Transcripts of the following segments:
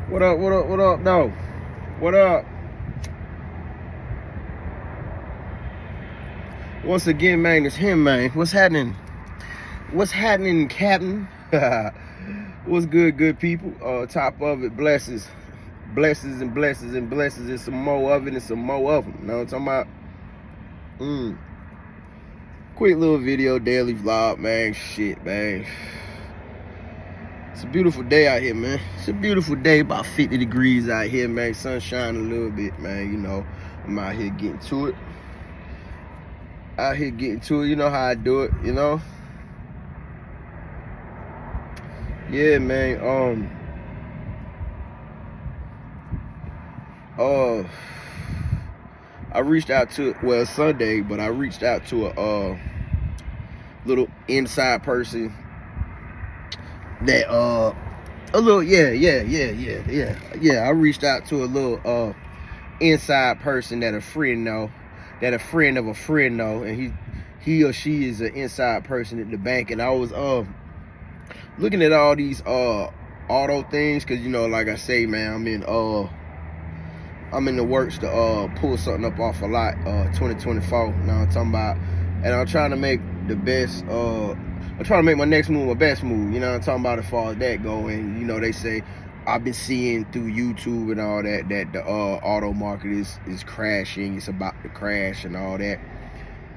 What up, what up, what up, though? What up? Once again, man, it's him, man. What's happening? What's happening, Captain? What's good people? Top of it, blessings. Blessings and blessings and blessings, and some more of it and some more of them. You know what I'm talking about? Quick little video, daily vlog, man. Shit, man. It's a beautiful day out here, man. It's a beautiful day, about 50 degrees out here, man. Sun shining a little bit, man. You know, I'm out here getting to it. You know how I do it, you know? Yeah, man. I reached out to, well, Sunday, but I reached out to a little inside person that I reached out to a little inside person that a friend know, that a friend of a friend know, and he or she is an inside person at the bank. And I was looking at all these auto things, because, you know, like I say, man, I'm in the works to pull something up off a lot 2024. Now I'm talking about, and I'm trying to make the best I'm trying to make my next move my best move, you know what I'm talking about, as far as that going. You know, they say, I've been seeing through YouTube and all that the auto market is crashing, it's about to crash and all that.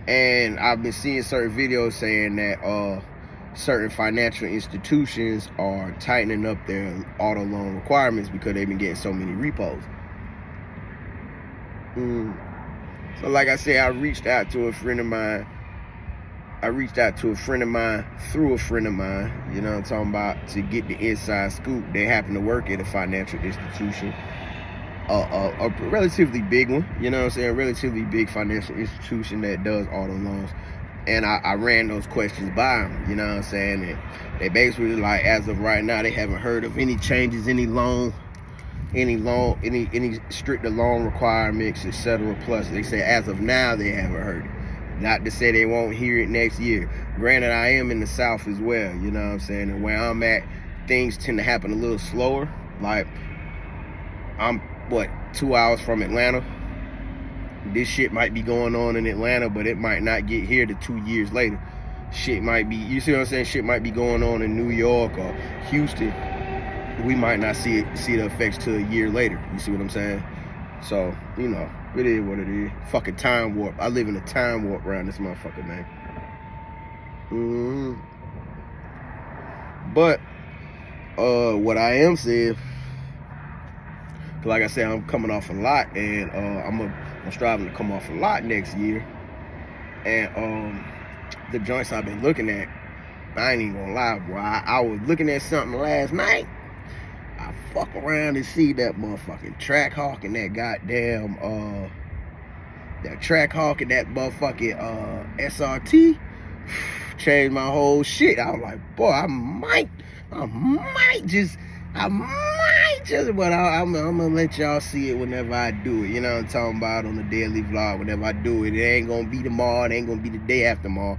And I've been seeing certain videos saying that certain financial institutions are tightening up their auto loan requirements because they've been getting so many repos. So like I said, I reached out to a friend of mine through a friend of mine, you know what I'm talking about, to get the inside scoop. They happen to work at a financial institution, a relatively big one, you know what I'm saying, a relatively big financial institution that does auto loans. And I ran those questions by them, you know what I'm saying, and they basically, like, as of right now, they haven't heard of any changes, any stricter loan requirements, etc. Plus, they say as of now they haven't heard it. Not to say they won't hear it next year. Granted, I am in the South as well, you know what I'm saying? And where I'm at, things tend to happen a little slower. Like, I'm, 2 hours from Atlanta. This shit might be going on in Atlanta, but it might not get here to 2 years later. Shit might be, you see what I'm saying? Shit might be going on in New York or Houston. We might not see the effects till a year later. You see what I'm saying? So, you know, it is what it is. Fucking time warp. I live in a time warp around this motherfucker, man. But what I am saying, like I said, I'm coming off a lot, and I'm striving to come off a lot next year. And the joints I've been looking at, I ain't even gonna lie, bro. I was looking at something last night. I fuck around and see that motherfucking Trackhawk and that goddamn that Trackhawk and that motherfucking SRT changed my whole shit. I was like, boy, I might just, but I'm gonna let y'all see it whenever I do it. You know what I'm talking about, on the daily vlog. Whenever I do it, it ain't gonna be tomorrow, it ain't gonna be the day after tomorrow,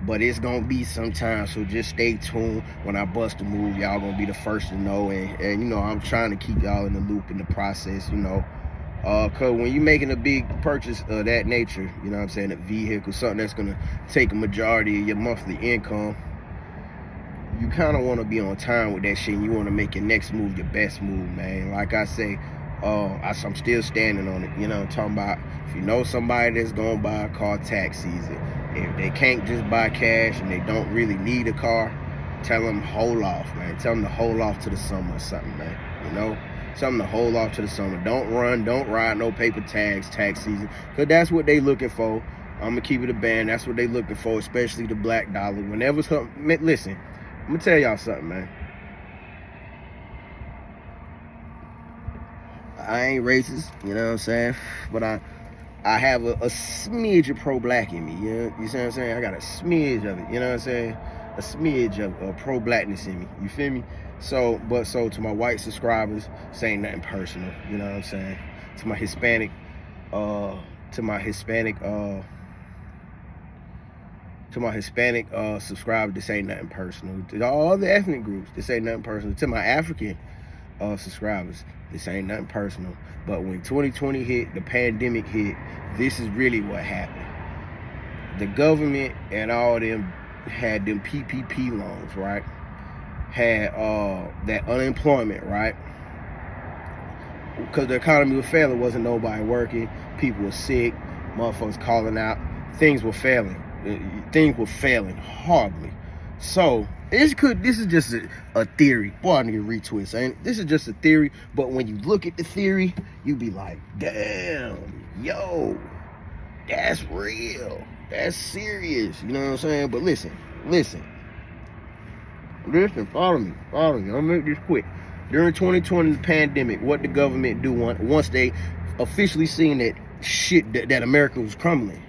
but it's gonna be sometime. So just stay tuned. When I bust a move, y'all gonna be the first to know. And you know, I'm trying to keep y'all in the loop in the process, you know. Cause when you're making a big purchase of that nature, you know what I'm saying, a vehicle, something that's gonna take a majority of your monthly income, you kind of want to be on time with that shit, and you want to make your next move your best move, man. Like I say, I'm still standing on it, you know what I'm talking about. If you know somebody that's gonna buy a car tax season, if they can't just buy cash and they don't really need a car, tell them hold off, man. Tell them to hold off to the summer or something, man, you know. Something to hold off to the summer. Don't ride no paper tax season, because that's what they looking for. I'm gonna keep it a band. That's what they looking for, especially the black dollar. Whenever something, listen, I'm gonna tell y'all something, man. I ain't racist, you know what I'm saying, but I have a smidge of pro-black in me, you see what I'm saying? I got a smidge of it, you know what I'm saying? A smidge of pro-blackness in me, you feel me? So to my white subscribers, saying nothing personal, you know what I'm saying? To my Hispanic subscribers, this ain't nothing personal. To all the ethnic groups, this ain't nothing personal. To my African subscribers. This ain't nothing personal. But when 2020 hit, the pandemic hit, this is really what happened. The government and all them had them PPP loans, right? Had that unemployment, right? Because the economy was failing, wasn't nobody working, people were sick, motherfuckers calling out, things were failing. Things were failing horribly. So this is just a theory. Boy, I need to retwist, ain't it? This is just a theory, but when you look at the theory, you be like, damn, yo, that's real. That's serious. You know what I'm saying? But listen, follow me. I'll make this quick. During 2020, the pandemic, what the government do once they officially seen that shit that America was crumbling.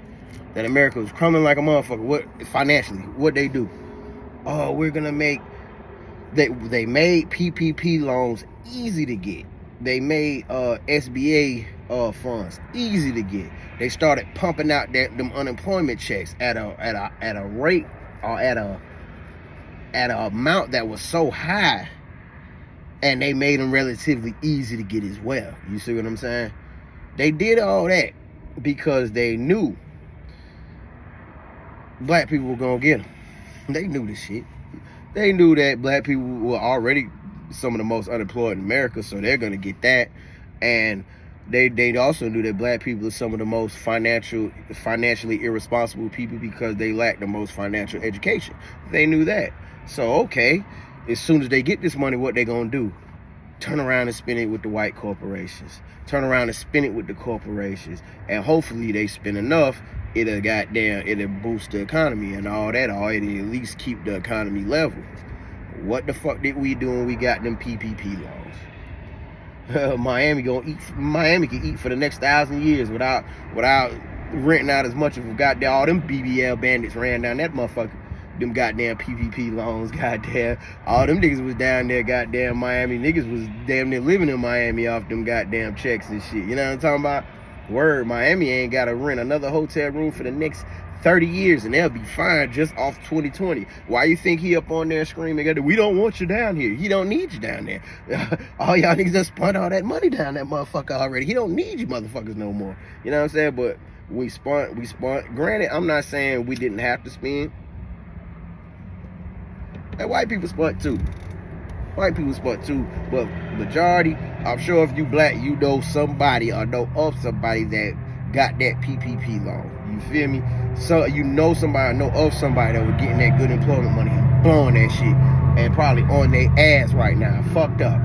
That America was crumbling like a motherfucker. What financially? What they do? Oh, we're gonna make. They made PPP loans easy to get. They made SBA funds easy to get. They started pumping out them unemployment checks at a rate or at an amount that was so high, and they made them relatively easy to get as well. You see what I'm saying? They did all that because they knew black people were gonna get them. They knew this shit. They knew that black people were already some of the most unemployed in America, so they're gonna get that. And they also knew that black people are some of the most financially irresponsible people because they lack the most financial education. They knew that. So okay, as soon as they get this money, what they gonna do? Turn around and spend it with the white corporations. Turn around and spend it with the corporations. And hopefully they spend enough, it'll boost the economy and all that, or it'll at least keep the economy level. What the fuck did we do when we got them PPP loans? Miami can eat for the next 1,000 years without renting out as much of goddamn all them BBL bandits ran down that motherfucker. Them goddamn PPP loans, goddamn. All them niggas was down there, goddamn Miami. Niggas was damn near living in Miami off them goddamn checks and shit. You know what I'm talking about? Word, Miami ain't got to rent another hotel room for the next 30 years and they'll be fine just off 2020. Why you think he up on there screaming, we don't want you down here? He don't need you down there. All y'all niggas just spent all that money down that motherfucker already. He don't need you motherfuckers no more. You know what I'm saying? But we spent. Granted, I'm not saying we didn't have to spend. And white people spent too. But majority, I'm sure if you black, you know somebody or know of somebody that got that PPP loan. You feel me? So you know somebody or know of somebody that was getting that good employment money and blowing that shit and probably on their ass right now, fucked up,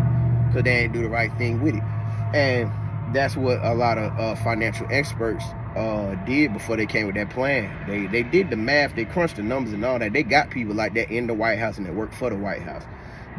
because they ain't do the right thing with it. And that's what a lot of financial experts did before they came with that plan. They did the math, they crunched the numbers and all that. They got people like that in the White House and that work for the White House.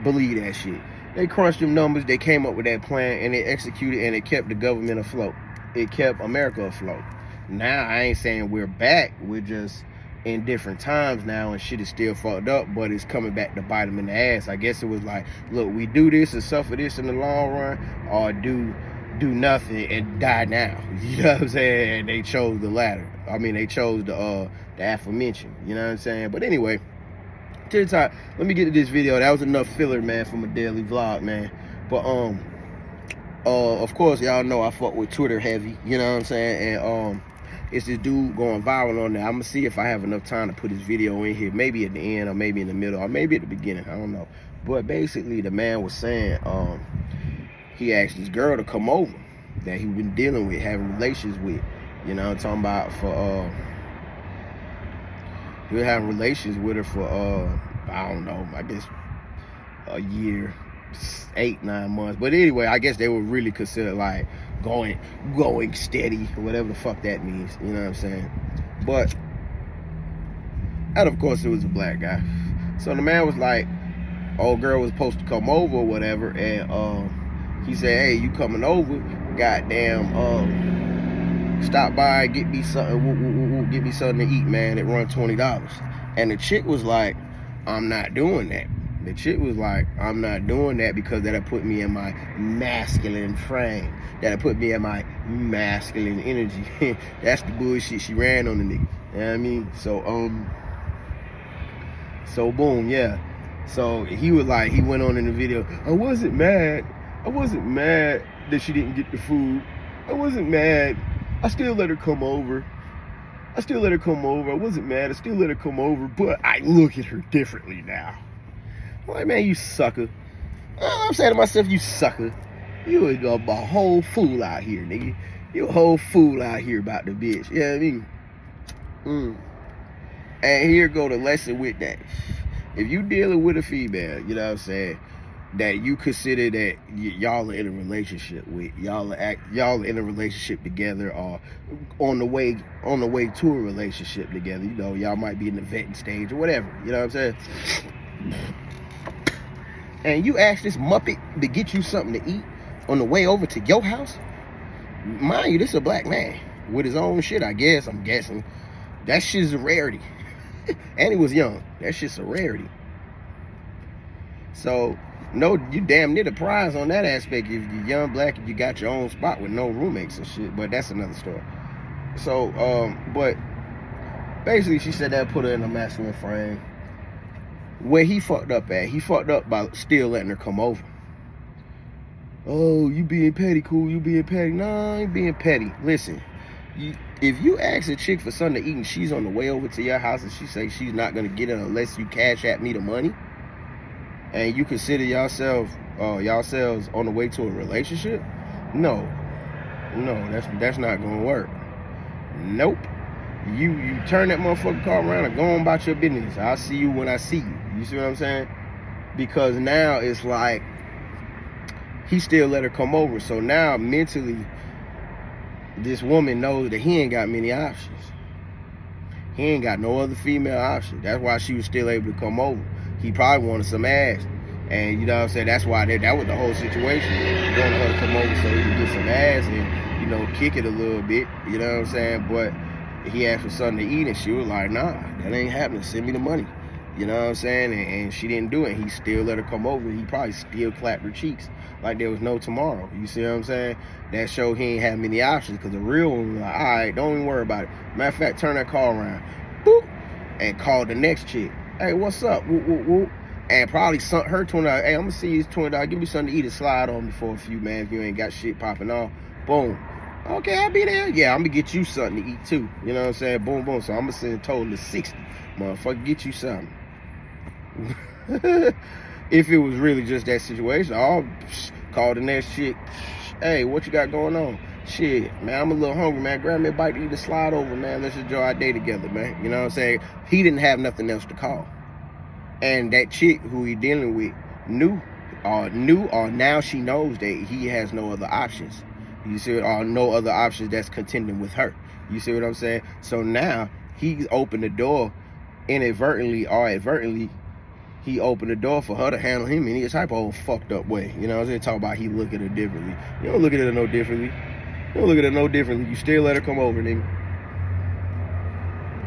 Believe that shit. They crunched them numbers, they came up with that plan, and they executed, and it kept the government afloat. It kept America afloat. Now, I ain't saying we're back. We're just in different times now, and shit is still fucked up, but it's coming back to bite them in the ass. I guess it was like, look, we do this and suffer this in the long run, or do nothing and die now. You know what I'm saying? And they chose the latter. I mean, they chose the aforementioned. You know what I'm saying? But anyway, to the top, let me get to this video. That was enough filler, man, from a daily vlog, man. But of course, y'all know I fuck with Twitter heavy. You know what I'm saying? And it's this dude going viral on there. I'm gonna see if I have enough time to put his video in here, maybe at the end or maybe in the middle or maybe at the beginning. I don't know. But basically, the man was saying he asked this girl to come over that he been dealing with, having relations with. You know what I'm talking about? For he was having relations with her for I don't know, I guess a year, 8-9 months. But anyway, I guess they would really consider like going steady, whatever the fuck that means. You know what I'm saying? But and of course it was a black guy. So the man was like, old girl was supposed to come over or whatever, and he said, hey, you coming over? Goddamn, stop by, get me something, get me something to eat, man. It run $20. And the chick was like, I'm not doing that. The chick was like, I'm not doing that because that'll put me in my masculine frame. That'll put me in my masculine energy. That's the bullshit she ran on the nigga. You know what I mean? So boom, yeah. So he was like, he went on in the video, I wasn't mad. I wasn't mad that she didn't get the food. I wasn't mad. I still let her come over. I wasn't mad. I still let her come over, but I look at her differently now. I'm like, man, you sucker. I'm saying to myself, you sucker. You a whole fool out here, nigga. You a whole fool out here about the bitch. You know what I mean? And here go the lesson with that. If you dealing with a female, you know what I'm saying, that you consider that y'all are in a relationship with, y'all are in a relationship together, or on the way to a relationship together. You know, y'all might be in the vetting stage or whatever. You know what I'm saying? And you ask this muppet to get you something to eat on the way over to your house. Mind you, this is a black man with his own shit, I guess. I'm guessing that shit's a rarity. And he was young. That shit's a rarity. So, no, you damn near the prize on that aspect if you're young, black, and you got your own spot with no roommates and shit. But that's another story. So, but basically, she said that put her in a masculine frame. Where he fucked up at, he fucked up by still letting her come over. Oh, you being petty, cool, you being petty. Nah, I ain't being petty. Listen, if you ask a chick for something to eat and she's on the way over to your house and she say she's not going to get it unless you cash at me the money, and you consider yourselves on the way to a relationship, no, that's not going to work. Nope. You turn that motherfucking car around and go on about your business. I'll see you when I see you. You see what I'm saying? Because now it's like he still let her come over. So now mentally, this woman knows that he ain't got many options. He ain't got no other female option. That's why she was still able to come over. He probably wanted some ass. And you know what I'm saying? That's why that was the whole situation. He wanted her to come over so he could get some ass and, you know, kick it a little bit. You know what I'm saying? But he asked for something to eat and she was like, nah, that ain't happening. Send me the money. You know what I'm saying? And she didn't do it. He still let her come over. He probably still clapped her cheeks like there was no tomorrow. You see what I'm saying? That showed he ain't have many options, because the real one was like, all right, don't even worry about it. Matter of fact, turn that car around. Boop. And call the next chick. Hey, what's up? Whoop, whoop, whoop. And probably sent her $20. Hey, I'm going to see you $20. Give me something to eat and slide on me for a few, man, if you ain't got shit popping off. Boom. Okay, I'll be there. Yeah, I'm going to get you something to eat, too. You know what I'm saying? Boom, boom. So I'm going to send a total of 60. Motherfucker, get you something. If it was really just that situation, I'll call the next chick. Hey, what you got going on? Shit, man, I'm a little hungry, man. Grab me a bite to eat and slide over, man. Let's enjoy our day together, man. You know what I'm saying? He didn't have nothing else to call. And that chick who he dealing with knew or now she knows that he has no other options. You see, or no other options that's contending with her. You see what I'm saying? So now he's opened the door, inadvertently or advertently, he opened the door for her to handle him in any type of old fucked up way. You know what I'm saying? Talk about he look at her differently. You don't look at her no differently. You don't look at her no differently. You still let her come over, nigga.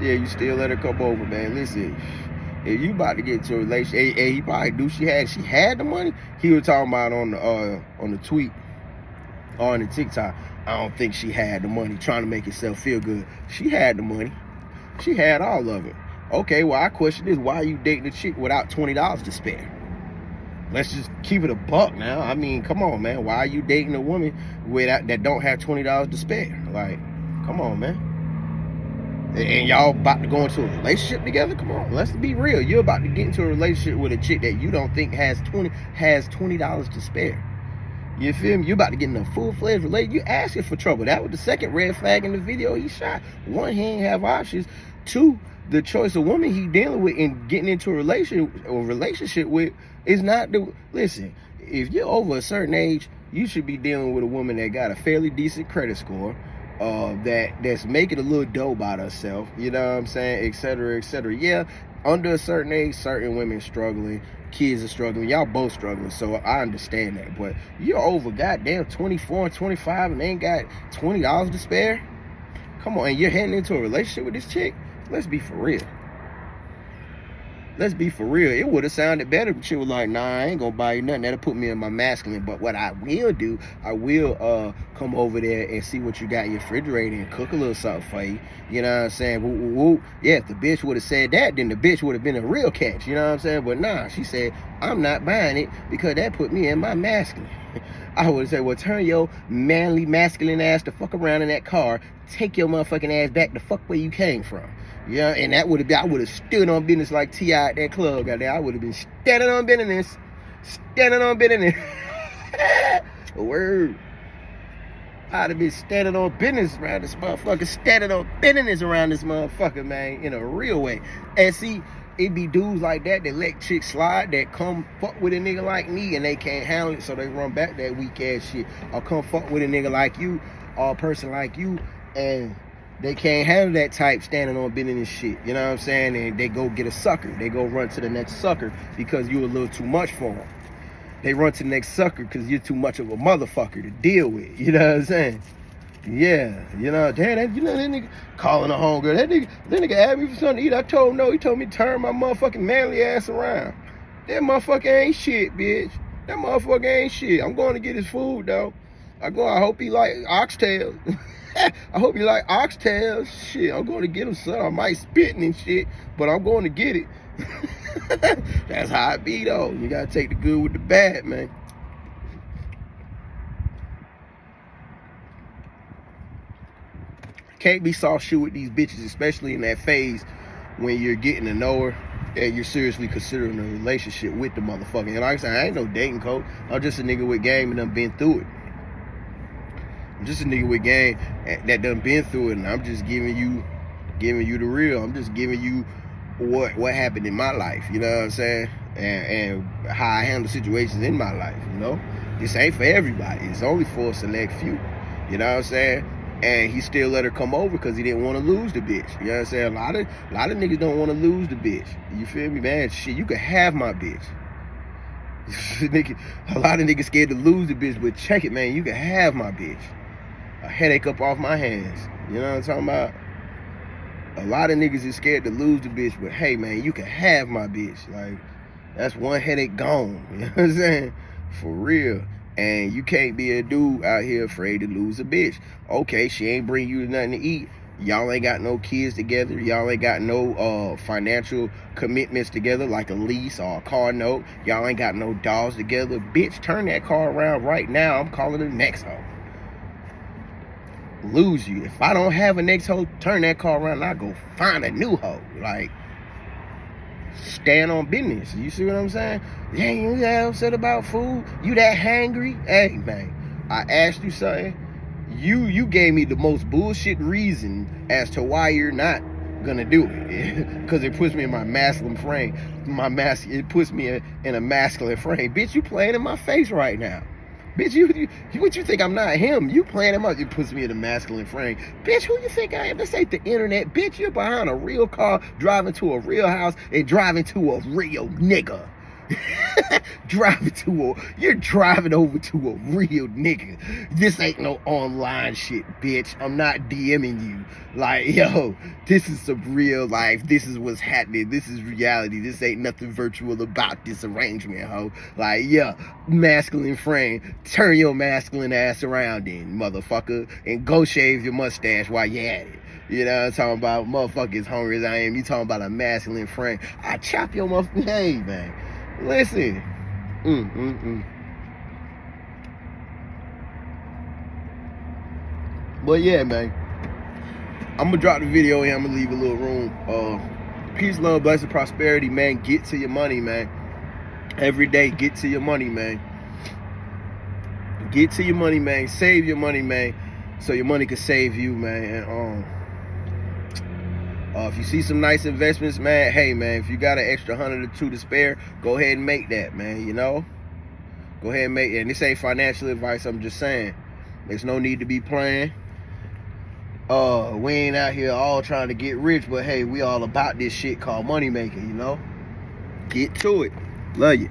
Yeah, you still let her come over, man. Listen, if you about to get into a relationship, and he probably knew she had the money. He was talking about on the tweet or on the TikTok. I don't think she had the money, trying to make herself feel good. She had the money. She had all of it. Okay, well, I question is, why are you dating a chick without $20 to spare? Let's just keep it a buck now. I mean, come on, man. Why are you dating a woman that don't have $20 to spare? Like, come on, man. And y'all about to go into a relationship together? Come on, let's be real. You're about to get into a relationship with a chick that you don't think has $20 to spare. You feel me? You're about to get in a full-fledged relationship. You asking for trouble. That was the second red flag in the video he shot. One, he ain't have options. Two, the choice of woman he dealing with and getting into a relationship with is not the... Listen, if you're over a certain age, you should be dealing with a woman that got a fairly decent credit score, that's making a little dough about herself, you know what I'm saying, et cetera, et cetera. Yeah, under a certain age, certain women struggling, kids are struggling, y'all both struggling, so I understand that. But you're over goddamn 24 and 25 and ain't got $20 to spare? Come on, and you're heading into a relationship with this chick? Let's be for real. Let's be for real. It would have sounded better if she was like, nah, I ain't gonna buy you nothing. That'll put me in my masculine. But what I will do, I will come over there and see what you got in your refrigerator and cook a little something for you. You know what I'm saying? Woo, woo, woo. Yeah, if the bitch would have said that, then the bitch would have been a real catch. You know what I'm saying? But nah, she said, I'm not buying it because that put me in my masculine. I would say, well, turn your manly, masculine ass the fuck around in that car. Take your motherfucking ass back the fuck where you came from. Yeah, and that would have been, I would have stood on business like T.I. at that club, goddamn. I would have been standing on business. Standing on business. Word. I'd have been standing on business around this motherfucker. Standing on business around this motherfucker, man, in a real way. And see, it be dudes like that that let chicks slide, that come fuck with a nigga like me and they can't handle it, so they run back that weak ass shit. Or come fuck with a nigga like you, or a person like you, and they can't handle that type standing on business shit. You know what I'm saying? And they go get a sucker. They go run to the next sucker because you a little too much for them. They run to the next sucker because you're too much of a motherfucker to deal with. You know what I'm saying? Yeah, you know, damn, that nigga calling a homegirl. That nigga asked me for something to eat. I told him no. He told me to turn my motherfucking manly ass around. That motherfucker ain't shit, bitch. That motherfucker ain't shit. I'm going to get his food, though. I hope he like oxtails. I hope he like oxtails. Shit, I'm going to get him some. I might spitting and shit, but I'm going to get it. That's how it be, though. You got to take the good with the bad, man. Can't be soft shoe with these bitches, especially in that phase when you're getting to know her and you're seriously considering a relationship with the motherfucker. And like I said, I ain't no dating coach. I'm just a nigga with game and done been through it. I'm just a nigga with game that done been through it, and I'm just giving you the real. I'm just giving you what happened in my life, you know what I'm saying? And how I handle situations in my life, you know? This ain't for everybody. It's only for a select few. You know what I'm saying? And he still let her come over because he didn't want to lose the bitch. You know what I'm saying? A lot of niggas don't want to lose the bitch. You feel me, man? Shit, you can have my bitch. A lot of niggas scared to lose the bitch, but check it, man. You can have my bitch. A headache up off my hands. You know what I'm talking about? A lot of niggas is scared to lose the bitch, but hey, man, you can have my bitch. Like, that's one headache gone. You know what I'm saying? For real. And you can't be a dude out here afraid to lose a bitch. Okay, she ain't bring you nothing to eat. Y'all ain't got no kids together. Y'all ain't got no financial commitments together, like a lease or a car note. Y'all ain't got no dogs together. Bitch, turn that car around right now. I'm calling the next hoe. Lose you. If I don't have a next hoe, turn that car around and I go find a new hoe. Like, stand on business. You see what I'm saying? Yeah, you that upset about food? You that hangry? Hey, man, I asked you something. You gave me the most bullshit reason as to why you're not gonna do it. Because it puts me in my masculine frame. It puts me in a masculine frame. Bitch, you playing in my face right now. Bitch, what you think I'm not him? You playing him up. It puts me in a masculine frame. Bitch, who you think I am? This ain't the internet. Bitch, you're behind a real car, driving to a real house, and driving to a real nigga. You're driving over to a real nigga. This ain't no online shit, bitch. I'm not DMing you. Like, yo, this is some real life. This is what's happening. This is reality. This ain't nothing virtual about this arrangement, ho. Like, yeah, masculine frame. Turn your masculine ass around then, motherfucker, and go shave your mustache while you at it. You know what I'm talking about? Motherfucker as hungry as I am. You talking about a masculine frame. I chop your motherfucker. Hey, man. Listen. But yeah, man. I'm gonna drop the video and I'm gonna leave a little room. Peace, love, blessing, prosperity, man. Get to your money, man. Every day, get to your money, man. Get to your money, man. Save your money, man. So your money can save you, man. And if you see some nice investments, man, hey, man, if you got an extra 100 or 2 to spare, go ahead and make that, man, you know? Go ahead and make it. And this ain't financial advice, I'm just saying. There's no need to be playing. We ain't out here all trying to get rich, but hey, we all about this shit called money making, you know? Get to it. Love you.